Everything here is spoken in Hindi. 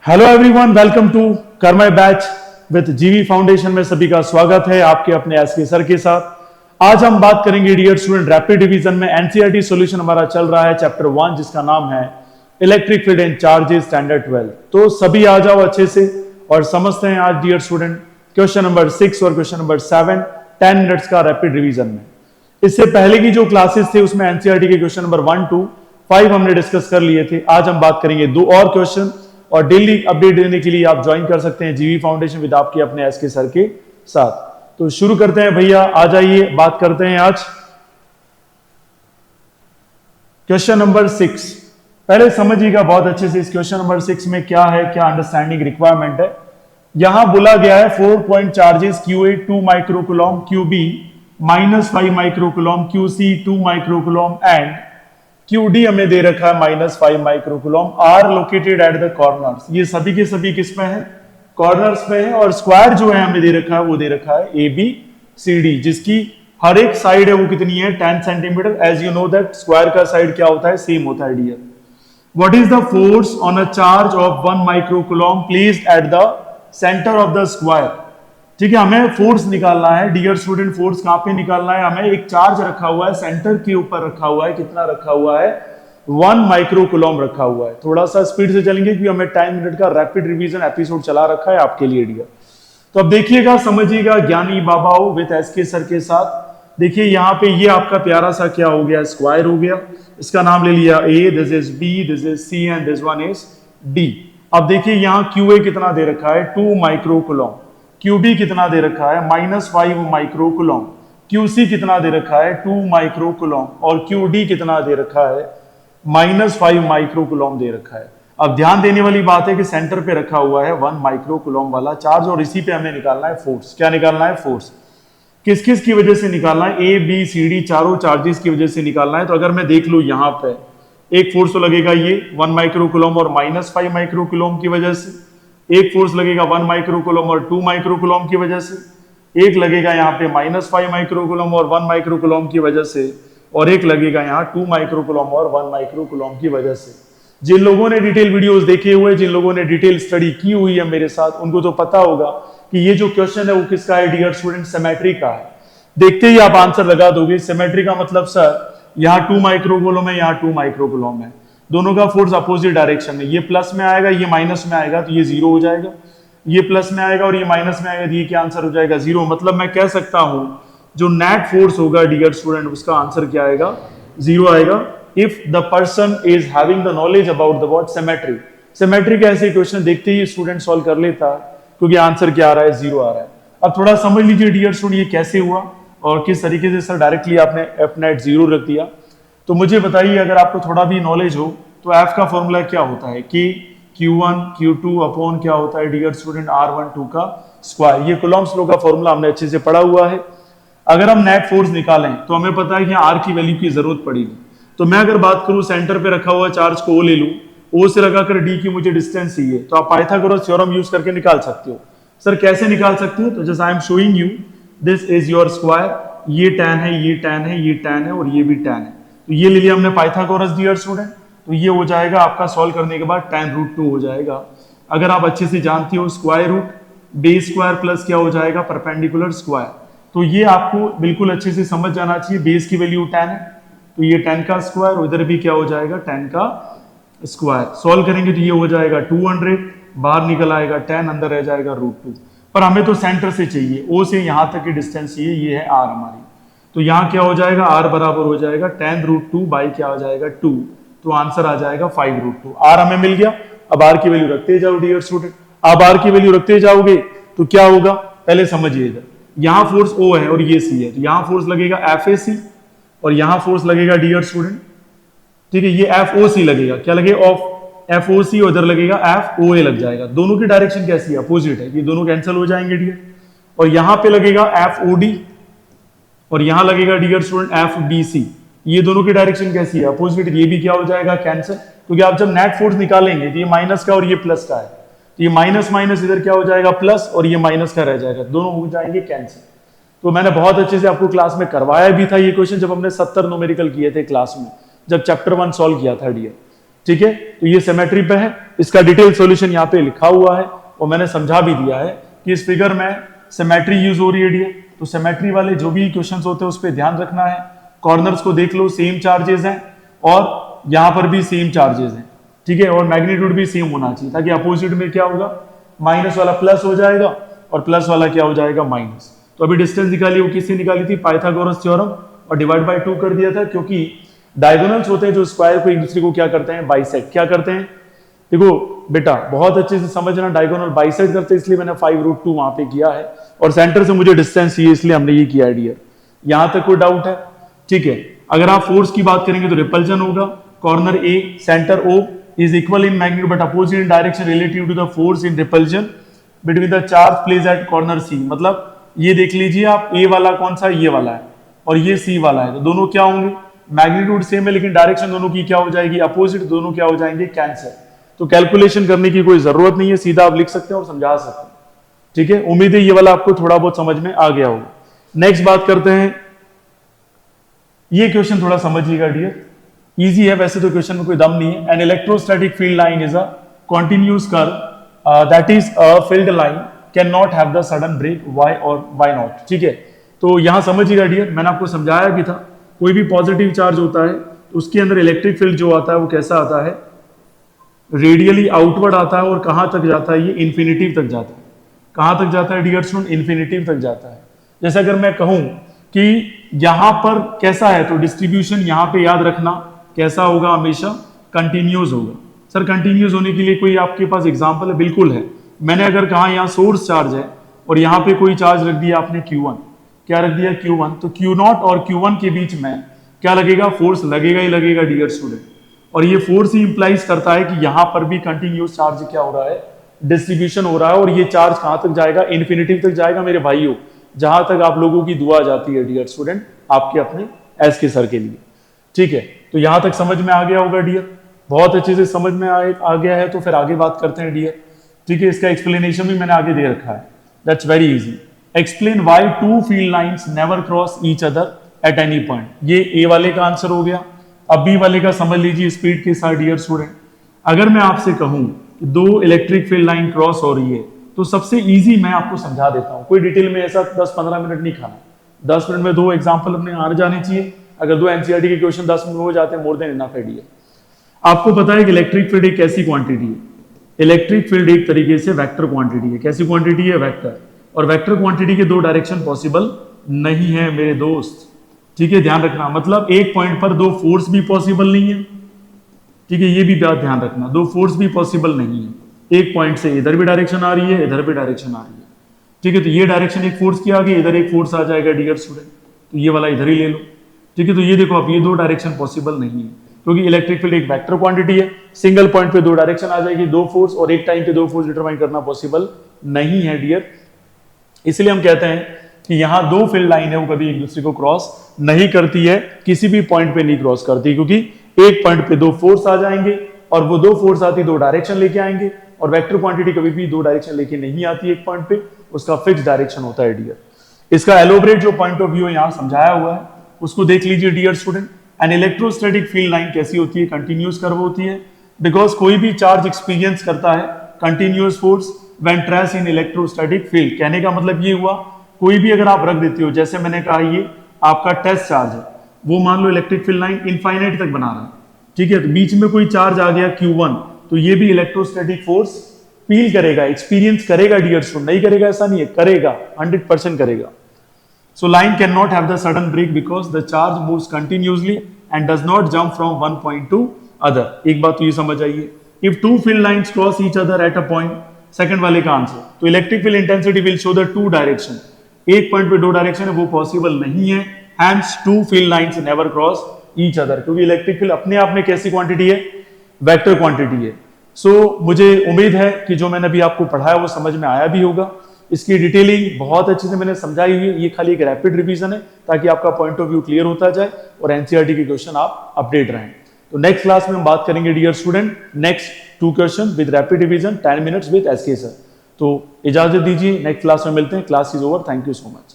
हेलो एवरीवन, वेलकम टू कर्मय बैच विद जीवी फाउंडेशन में सभी का स्वागत है आपके अपने एसके सर के साथ। आज हम बात करेंगे डियर स्टूडेंट रैपिड डिवीजन में एनसीईआरटी सॉल्यूशन हमारा चल रहा है चैप्टर 1 जिसका नाम है electric field and charges standard 12। तो सभी आ जाओ अच्छे से और समझते हैं आज डियर स्टूडेंट क्वेश्चन नंबर 6 और क्वेश्चन नंबर 7 10 मिनट्स का रैपिड रिवीजन में। इससे पहले की जो क्लासेस थे उसमें एनसीईआरटी के क्वेश्चन नंबर 1 to 5 हमने डिस्कस कर लिए थे। आज हम बात करेंगे दो और क्वेश्चन और डेली अपडेट देने के लिए आप ज्वाइन कर सकते हैं जीवी फाउंडेशन विद आपके अपने एसके सर के साथ। तो शुरू करते हैं भैया, आ जाइए बात करते हैं आज क्वेश्चन नंबर 6। पहले समझिएगा बहुत अच्छे से इस क्वेश्चन नंबर 6 में क्या है, क्या अंडरस्टैंडिंग रिक्वायरमेंट है। यहां बोला गया है 4 point charges QA 2 microcoulomb, QB -5 microcoulomb, QC 2 microcoulomb and QD हमें दे रखा है -5 microcoulomb are located at the corners. ये सभी के सभी किस में है? कॉर्नर्स में है। और स्क्वायर जो है हमें दे रखा है वो दे रखा है ABCD, जिसकी हर एक साइड है वो कितनी है 10 centimetre. As you know that square का साइड क्या होता है, सेम होता है dear. What is the force on a charge of 1 microcoulomb placed at the centre of the square. ठीक है, हमें फोर्स निकालना है डियर स्टूडेंट। फोर्स कहां पे निकालना है? हमें एक चार्ज रखा हुआ है सेंटर के ऊपर रखा हुआ है। कितना रखा हुआ है? 1 माइक्रोकुलॉम रखा हुआ है। थोड़ा सा स्पीड से चलेंगे क्योंकि हमें 10 मिनट का रैपिड रिवीजन एपिसोड चला रखा है आपके लिए डियर। तो अब देखिएगा, समझिएगा ज्ञानी बाबाओ विद एसके सर के साथ। देखिए यहाँ पे ये आपका प्यारा सा क्या हो गया, स्क्वायर हो गया। इसका नाम ले लिया A, this is B, this is C and this one is D। अब देखिए यहाँ QA कितना दे रखा है 2 माइक्रोकुलॉम, QB कितना दे रखा है -5 माइक्रोकुलॉम, QC कितना दे रखा है 2 माइक्रोकुलॉम और QD कितना दे रखा है -5 माइक्रोकुलॉम दे रखा है। अब ध्यान देने वाली बात है कि सेंटर पे रखा हुआ है 1 माइक्रोकुलॉम वाला चार्ज और इसी पे हमें निकालना है फोर्स। क्या निकालना है? फोर्स। किस किस की वजह से निकालना है? ABCD चारों चार्जेस की वजह से निकालना है। तो अगर मैं देख लूं यहाँ पे एक फोर्स तो लगेगा ये 1 माइक्रोकुलॉम और -5 माइक्रोकुलॉम की वजह से, एक फोर्स लगेगा 1 माइक्रोकुलॉम और 2 माइक्रोकुलॉम की वजह से, एक लगेगा यहाँ पे -5 माइक्रोकुलॉम और 1 माइक्रोकुलॉम की वजह से, और एक लगेगा यहाँ 2 माइक्रोकुलॉम और 1 माइक्रोकुलॉम की वजह से। जिन लोगों ने डिटेल वीडियोस देखे हुए, जिन लोगों ने डिटेल स्टडी की हुई है मेरे साथ, उनको तो पता होगा कि ये जो क्वेश्चन है वो किसका है डियर स्टूडेंट? सिमेट्री का है। देखते ही आप आंसर लगा दोगे। सिमेट्री का मतलब सर यहाँ 2 माइक्रोकुलॉम है, यहाँ 2 माइक्रोकुलॉम है, दोनों का फोर्स अपोजिट डायरेक्शन में। ये प्लस में आएगा, ये माइनस में आएगा, तो ये 0 हो जाएगा। ये प्लस में आएगा और ये माइनस में आएगा, तो ये क्या आंसर हो जाएगा? 0। मतलब मैं कह सकता हूं जो नेट फोर्स होगा डियर स्टूडेंट उसका आंसर क्या आएगा? 0 आएगा। If the person is having the knowledge about the what symmetry. Symmetry के ऐसे क्वेश्चन देखते ही स्टूडेंट सॉल्व कर लेता क्योंकि आंसर क्या आ रहा है? 0 आ रहा है। अब थोड़ा समझ लीजिए डियर स्टूडेंट ये कैसे हुआ और किस तरीके से सर डायरेक्टली आपने एफ नेट 0 रख दिया। तो मुझे बताइए, अगर आपको थोड़ा भी नॉलेज हो तो एफ का फॉर्मूला क्या होता है? कि Q1 Q2 अपॉन क्या होता है डियर स्टूडेंट? R12 का स्क्वायर। ये कूलॉम्स लॉ का फॉर्मूला हमने अच्छे से पढ़ा हुआ है। अगर हम नेट फोर्स निकालें तो हमें पता है कि R की वैल्यू की जरूरत पड़ेगी। तो मैं अगर बात करूं सेंटर पे रखा हुआ चार्ज को O ले लूं, O से लगाकर D की मुझे डिस्टेंस चाहिए, तो आप पाइथागोरस थ्योरम यूज करके निकाल सकते हो। सर कैसे निकाल सकते हो? तो just I am showing you, this is your square, ये tan है, ये tan है, ये tan है और ये भी tan है। तो ये ले लिया हमने पाइथागोरस डियर स्टूडेंट। तो ये हो जाएगा आपका सॉल्व करने के बाद tan√2 हो जाएगा। अगर आप अच्छे से जानते हो square root base square plus क्या हो जाएगा? Perpendicular square. तो ये आपको बिल्कुल अच्छे से समझ जाना चाहिए। बेस की वैल्यू 10 है तो ये 10 का स्क्वायर, उधर भी क्या हो जाएगा? 10 का स्क्वायर। सॉल्व करेंगे तो ये हो जाएगा 200, बाहर निकल आएगा 10, अंदर रह जाएगा √2। पर हमें तो सेंटर से चाहिए, O से यहां तक की डिस्टेंस चाहिए, ये है R हमारी। तो यहाँ क्या हो जाएगा? R बराबर हो जाएगा tan√2 बाई क्या हो जाएगा? 2। तो आंसर आ जाएगा 5√2। R हमें मिल गया। अब R की वैल्यू रखते जाओ डियर स्टूडेंट। अब R की वैल्यू रखते जाओगे तो क्या होगा? पहले समझिएगा, यहाँ फोर्स O है और ये C है, तो यहाँ फोर्स लगेगा FAC और यहाँ फोर्स लगेगा डियर स्टूडेंट, ठीक है, ये FOC लगेगा। क्या लगेगा? ऑफ FOC, उधर लगेगा FOA लग जाएगा। दोनों की डायरेक्शन कैसी है? अपोजिट है, ये दोनों कैंसिल हो जाएंगे डियर। और यहाँ पे लगेगा FOD और यहां लगेगा डियर स्टूडेंट FBC। ये दोनों की डायरेक्शन कैसी है? अपोजिट। ये भी क्या हो जाएगा? कैंसिल। क्योंकि आप जब नेट फोर्स निकालेंगे तो ये माइनस का और ये प्लस का है, तो ये माइनस माइनस इधर क्या हो जाएगा? प्लस, और ये माइनस का रह जाएगा, दोनों हो जाएंगे कैंसिल। तो मैंने बहुत अच्छे से आपको क्लास में करवाया भी था ये क्वेश्चन, जब हमने 70 न्यूमेरिकल किए थे क्लास में, जब चैप्टर 1 सॉल्व किया था डियर। ठीक है, तो ये सिमेट्री पे है, इसका डिटेल सॉल्यूशन यहाँ पे लिखा हुआ है और मैंने समझा भी दिया है कि इस फिगर में सिमेट्री यूज हो रही है डियर। तो सिमेट्री वाले जो भी क्वेश्चंस होते हैं उस पर ध्यान रखना है। कॉर्नर्स को देख लो, सेम चार्जेस हैं और यहां पर भी सेम चार्जेस हैं, ठीक है, और मैग्नीट्यूड भी सेम होना चाहिए ताकि अपोजिट में क्या होगा, माइनस वाला प्लस हो जाएगा और प्लस वाला क्या हो जाएगा, माइनस। तो अभी डिस्टेंस निकाली, वो किससे निकाली थी, पाइथागोरस थ्योरम, और डिवाइड बाय 2 कर दिया था, क्योंकि डायगोनल्स होते हैं जो स्क्वायर को एक दूसरे को क्या करते हैं, बाइसेक्ट। क्या करते हैं, देखो बेटा बहुत अच्छे से समझना, डायगोनल बाइसेक्ट करते हैं, इसलिए मैंने 5√2 वहां पे किया है, और सेंटर से मुझे डिस्टेंस चाहिए इसलिए हमने ये किया है डियर। यहां तक कोई डाउट है, ठीक है। अगर आप फोर्स की बात करेंगे तो रिपल्जन होगा, corner A centre O is equal in magnitude but opposite in direction relative to the force in repulsion between the charge place at corner C. मतलब ये देख लीजिए आप, ए वाला कौन सा, ये वाला है, और ये सी वाला है, तो दोनों क्या होंगे, मैग्नीट्यूड सेम है लेकिन डायरेक्शन दोनों की क्या हो जाएगी, अपोजिट, दोनों क्या हो जाएंगे, कैंसिल। तो कैलकुलेशन करने की कोई जरूरत नहीं है, सीधा आप लिख सकते हैं और समझा सकते हैं, ठीक है। उम्मीद है ये वाला आपको थोड़ा बहुत समझ में आ गया होगा। नेक्स्ट बात करते हैं, ये क्वेश्चन थोड़ा समझिएगा डियर, इजी है वैसे तो, क्वेश्चन में कोई दम नहीं है। An electrostatic field line is a continuous curve that is a field line can not have the sudden break, why और व्हाई नॉट, ठीक है। तो यहां समझिएगा डियर, मैंने आपको समझाया भी था, कोई भी पॉजिटिव चार्ज होता है तो उसके अंदर इलेक्ट्रिक फील्ड जो आता है वो कैसा आता है, रेडियली आउटवर्ड आता है, और कहां तक जाता है, ये इन्फिनिटिव तक जाता है। कहां तक जाता है डियर स्टूडेंट, इन्फिनिटिव तक जाता है। जैसे अगर मैं कहूं कि यहां पर कैसा है, तो डिस्ट्रीब्यूशन यहां पे याद रखना कैसा होगा, हमेशा कंटिन्यूस होगा। सर कंटिन्यूस होने के लिए कोई आपके पास एग्जांपल है, बिल्कुल है। मैंने अगर कहा यहाँ सोर्स चार्ज है और यहाँ पे कोई चार्ज रख दिया आपने Q1, क्या रख दिया Q1, तो Q0 और Q1 के बीच में क्या लगेगा, फोर्स लगेगा ही लगेगा डियर स्टूडेंट। और ये फोर्स ही इंप्लाइज करता है कि यहां पर भी कंटिन्यूस चार्ज क्या हो रहा है, डिस्ट्रीब्यूशन हो रहा है, और ये चार्ज कहां तक जाएगा, इन्फिनिटी तक जाएगा मेरे भाइयों, जहां तक आप लोगों की दुआ जाती है डियर स्टूडेंट, आपके अपने एस के सर के लिए, ठीक है। तो यहां तक समझ में आ गया होगा डियर, बहुत अच्छे से समझ में आ गया है, तो फिर आगे बात करते हैं डियर, ठीक है। इसका एक्सप्लेनेशन भी मैंने आगे दे रखा है, that's very easy. Explain why two field lines never cross each other at any point. ये ए वाले का आंसर हो गया। अब बी वाले का समझ लीजिए स्पीड के साथ डियर स्टूडेंट। अगर मैं आपसे कहूं कि दो इलेक्ट्रिक फील्ड लाइन क्रॉस हो रही है, तो सबसे इजी मैं आपको समझा देता हूं, कोई डिटेल में ऐसा 10-15 मिनट नहीं खाना, 10 मिनट में 2 एग्जांपल अपने आ जाने चाहिए। अगर 2 एनसीईआरटी के क्वेश्चन 10 मिनट में हो जाते हैं, मोर देन इनफ है। आपको पता है कि इलेक्ट्रिक फील्ड एक कैसी क्वांटिटी है, इलेक्ट्रिक फील्ड एक तरीके से वेक्टर क्वांटिटी है। कैसी क्वांटिटी है, वेक्टर। और वेक्टर क्वांटिटी के 2 डायरेक्शन पॉसिबल नहीं है मेरे दोस्त, ठीक है, ध्यान रखना। मतलब एक पॉइंट पर 2 फोर्स भी पॉसिबल नहीं है, ठीक है, ये भी बात ध्यान रखना, 2 फोर्स भी पॉसिबल नहीं है। एक पॉइंट से इधर भी डायरेक्शन आ रही है, इधर भी डायरेक्शन आ रही है, ठीक है। तो ये डायरेक्शन एक फोर्स की आ गई, इधर एक फोर्स आ जाएगा डियर स्टूडेंट, तो ये वाला इधर ही ले लो, ठीक है। तो ये देखो, अब ये 2 डायरेक्शन पॉसिबल नहीं है, क्योंकि इलेक्ट्रिक फील्ड एक वेक्टर क्वांटिटी है। सिंगल पॉइंट पे 2 डायरेक्शन आ जाएगी, 2 फोर्स, और एक टाइम पे 2 फोर्स डिटरमाइन करना पॉसिबल नहीं है डियर। इसलिए हम कहते हैं कि यहां 2 फील्ड लाइन है, वो कभी एक दूसरे को क्रॉस नहीं करती है, किसी भी पॉइंट पे नहीं क्रॉस करती, क्योंकि एक पॉइंट पे 2 फोर्स आ जाएंगे, और वो 2 फोर्स आती 2 डायरेक्शन लेके आएंगे, और वेक्टर क्वांटिटी कभी भी 2 डायरेक्शन लेके नहीं आती एक पॉइंट पे, उसका फिक्स डायरेक्शन होता है डियर। इसका एलोबरेट जो पॉइंट ऑफ व्यू यहां समझाया हुआ है उसको देख लीजिए dear student. An electrostatic field line कैसी होती है, कंटिन्यूस कर्व होती है, बिकॉज कोई भी चार्ज एक्सपीरियंस करता है continuous force when trace in electrostatic field. कहने का मतलब ये हुआ, कोई भी अगर आप रख देते हो, जैसे मैंने कहा ये आपका टेस्ट चार्ज है, वो मान लो इलेक्ट्रिक फील्ड लाइन इनफाइनाइट तक बना रहा है, ठीक है, तो बीच में कोई चार्ज आ गया Q1, तो ये भी इलेक्ट्रोस्टैटिक फोर्स फील करेगा, एक्सपीरियंस करेगा डियर स्टूडेंट, नहीं करेगा ऐसा नहीं है, करेगा, 100% करेगा। So line cannot have the sudden break because the charge moves continuously and does not jump from one point to other. एक बात तो ये समझ आइए, if two field lines cross each other at a point, second वाले का आंसर, तो electric field intensity will show the 2 direction, एक पॉइंट पे 2 डायरेक्शन है, वो पॉसिबल नहीं है, hence two field lines never cross each other, क्योंकि इलेक्ट्रिक फील्ड अपने आप में कैसी क्वांटिटी है, वेक्टर क्वांटिटी है। सो मुझे उम्मीद है कि जो मैंने अभी आपको पढ़ाया वो समझ में आया भी होगा। इसकी डिटेलिंग बहुत अच्छे से मैंने समझाई हुई है, ये खाली एक रैपिड रिवीजन है ताकि आपका पॉइंट ऑफ व्यू क्लियर होता जाए और एनसीईआरटी के क्वेश्चन आप अपडेट रहें। तो नेक्स्ट क्लास में हम बात करेंगे dear student next 2 question with rapid revision 10 minutes with SK sir. तो इजाजत दीजिए, नेक्स्ट क्लास में मिलते हैं। Class is over, thank you so much.